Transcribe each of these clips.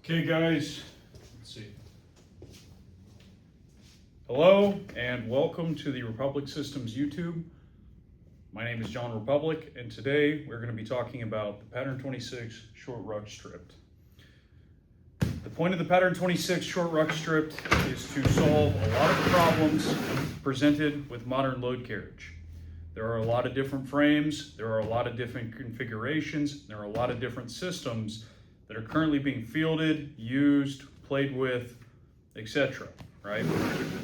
Okay guys, let's see. Hello and welcome to the Republic Systems YouTube. My name is John Republic and today we're going to be talking about the Pattern 26 short ruck strip. The point of the Pattern 26 short ruck strip is to solve a lot of the problems presented with modern load carriage. There are a lot of different frames, there are a lot of different configurations, there are a lot of different systems that are currently being fielded, used, played with, etc. Right?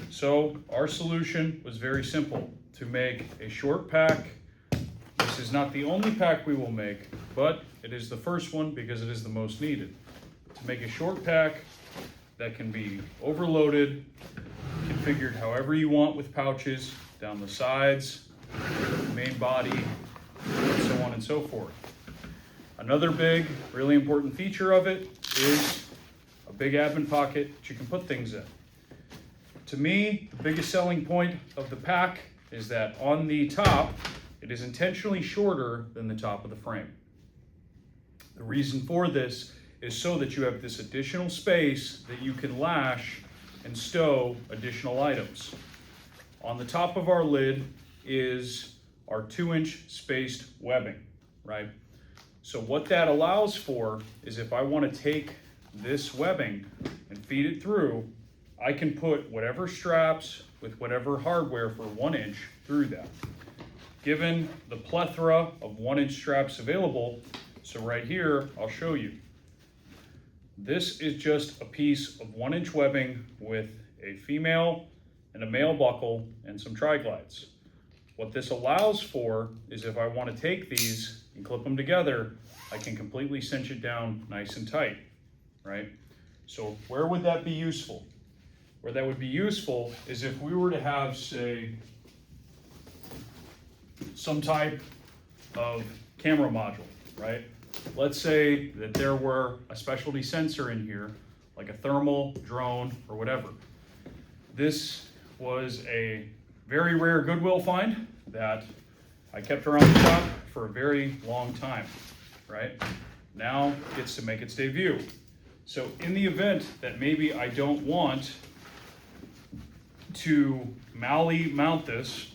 So our solution was very simple: to make a short pack. This is not the only pack we will make, but it is the first one because it is the most needed. To make a short pack that can be overloaded, configured however you want with pouches, down the sides, main body, and so on and so forth. Another big, really important feature of it is a big admin pocket that you can put things in. To me, the biggest selling point of the pack is that on the top, it is intentionally shorter than the top of the frame. The reason for this is so that you have this additional space that you can lash and stow additional items. On the top of our lid is our 2-inch spaced webbing, right? So what that allows for is if I want to take this webbing and feed it through, I can put whatever straps with whatever hardware for 1 inch through that. Given the plethora of 1-inch straps available, so right here, I'll show you. This is just a piece of 1-inch webbing with a female and a male buckle and some tri-glides. What this allows for is if I want to take these and clip them together, I can completely cinch it down nice and tight, right? So where would that be useful? Where that would be useful is if we were to have, say, some type of camera module, right? Let's say that there were a specialty sensor in here, like a thermal, drone, or whatever. This was a very rare Goodwill find that I kept around the shop for a very long time, right? Now it gets to make its debut. So in the event that maybe I don't want to MALI mount this,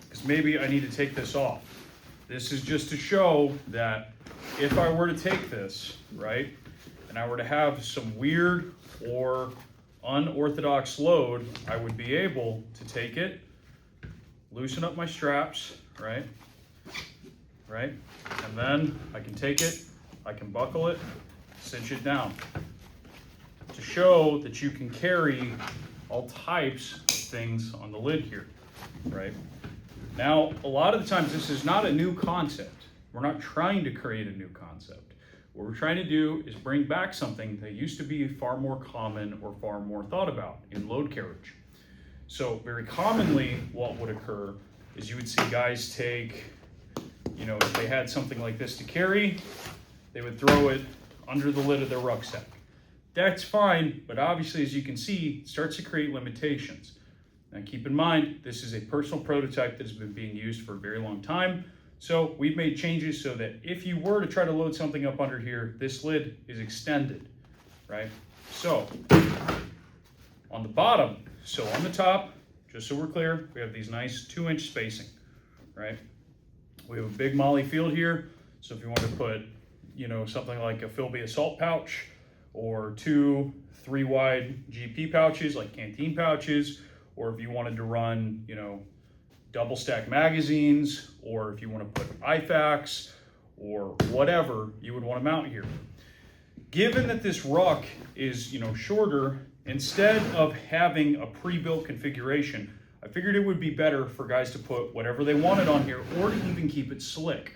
because maybe I need to take this off. This is just to show that if I were to take this, right, and I were to have some weird or unorthodox load, I would be able to take it, loosen up my straps, right, and then I can take it, I can buckle it, cinch it down, to show that you can carry all types of things on the lid here, right? Now, a lot of the times this is not a new concept. We're not trying to create a new concept. What we're trying to do is bring back something that used to be far more common or far more thought about in load carriage. So very commonly what would occur is you would see guys take, if they had something like this to carry, they would throw it under the lid of their rucksack. That's fine, but obviously, as you can see, it starts to create limitations. Now keep in mind, this is a personal prototype that has been being used for a very long time. So we've made changes so that if you were to try to load something up under here, this lid is extended, right? So on the bottom, so on the top, just so we're clear, we have these nice 2-inch spacing, right? We have a big MALI field here. So if you want to put, something like a Philby assault pouch or 2 3-wide GP pouches like canteen pouches, or if you wanted to run, double stack magazines, or if you want to put IFAKs or whatever you would want to mount here. Given that this ruck is, shorter, instead of having a pre-built configuration, I figured it would be better for guys to put whatever they wanted on here or to even keep it slick.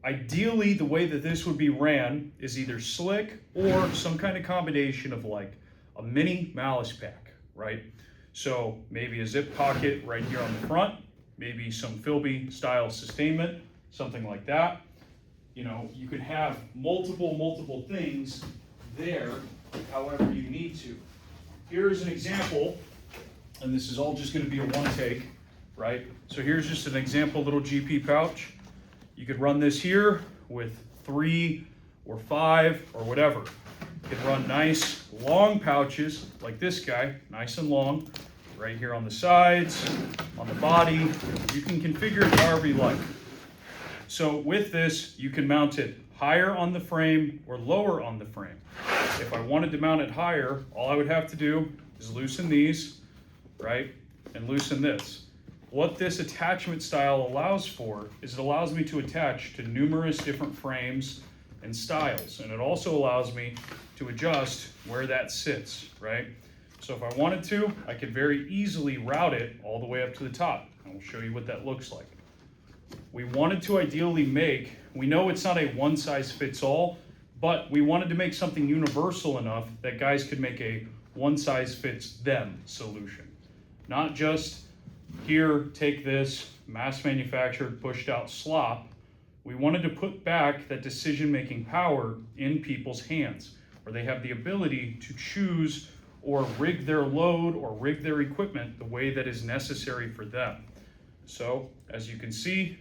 Ideally, the way that this would be ran is either slick or some kind of combination of like a mini malice pack, right? So maybe a zip pocket right here on the front, maybe some Philby style sustainment, something like that. You could have multiple things there, however you need to. Here's an example, and this is all just going to be a one take, right? So here's just an example little GP pouch. You could run this here with 3 or 5 or whatever. can run nice long pouches like this guy, nice and long, right here on the sides, on the body. You can configure it however you like. So with this, you can mount it higher on the frame or lower on the frame. If I wanted to mount it higher, all I would have to do is loosen these, right, and loosen this. What this attachment style allows for is it allows me to attach to numerous different frames and styles, and it also allows me to adjust where that sits, right? So if I wanted to, I could very easily route it all the way up to the top. I will show you what that looks like. We wanted to ideally make, we know it's not a one size fits all, but we wanted to make something universal enough that guys could make a one size fits them solution. Not just here, take this mass manufactured, pushed out slop. We wanted to put back that decision-making power in people's hands, where they have the ability to choose or rig their load or rig their equipment the way that is necessary for them. So, as you can see,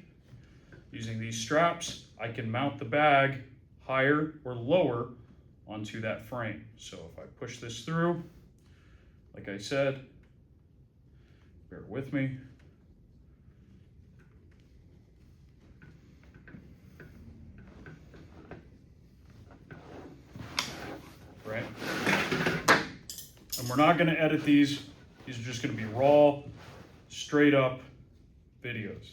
using these straps, I can mount the bag higher or lower onto that frame. So if I push this through, like I said, bear with me. Right? And we're not going to edit these. These are just going to be raw, straight up videos.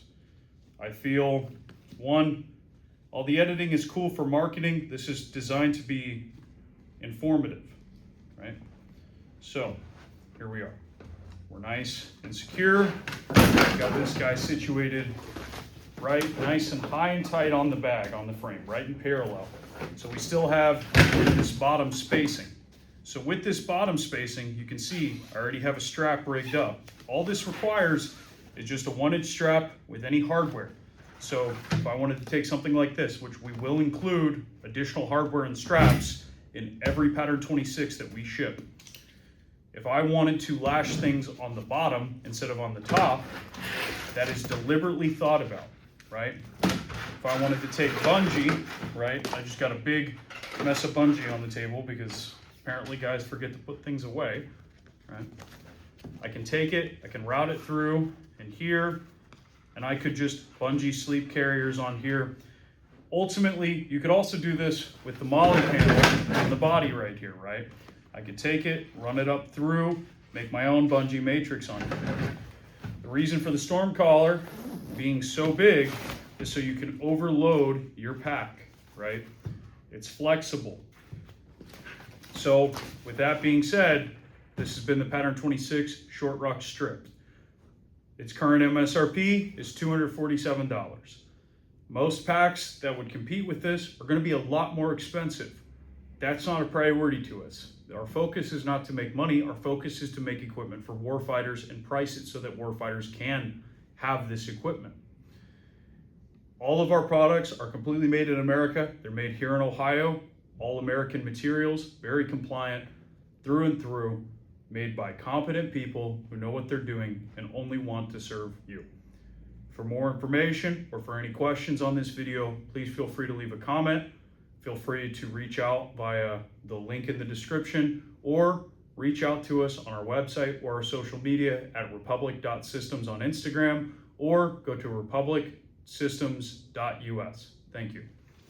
I feel, one, all the editing is cool for marketing. This is designed to be informative, right? So here we are. We're nice and secure. Got this guy situated right, nice and high and tight on the bag, on the frame, right in parallel. So we still have this bottom spacing. So with this bottom spacing, you can see I already have a strap rigged up. All this requires is just a 1-inch strap with any hardware. So if I wanted to take something like this, which we will include additional hardware and straps in every Pattern 26 that we ship. If I wanted to lash things on the bottom instead of on the top, that is deliberately thought about, right? If I wanted to take bungee, right, I just got a big mess of bungee on the table because apparently guys forget to put things away, right? I can take it, I can route it through and here, and I could just bungee sleep carriers on here. Ultimately, you could also do this with the molly panel on the body right here, right? I could take it, run it up through, make my own bungee matrix on it. The reason for the storm collar being so big is so you can overload your pack, right? It's flexible. So with that being said, this has been the Pattern 26 Short Ruck Strip. Its current MSRP is $247. Most packs that would compete with this are going to be a lot more expensive. That's not a priority to us. Our focus is not to make money. Our focus is to make equipment for warfighters and price it so that warfighters can have this equipment. All of our products are completely made in America. They're made here in Ohio, all American materials, very compliant through and through, made by competent people who know what they're doing and only want to serve you. For more information or for any questions on this video, please feel free to leave a comment. Feel free to reach out via the link in the description or reach out to us on our website or our social media at republic.systems on Instagram or go to republicsystems.us. Thank you.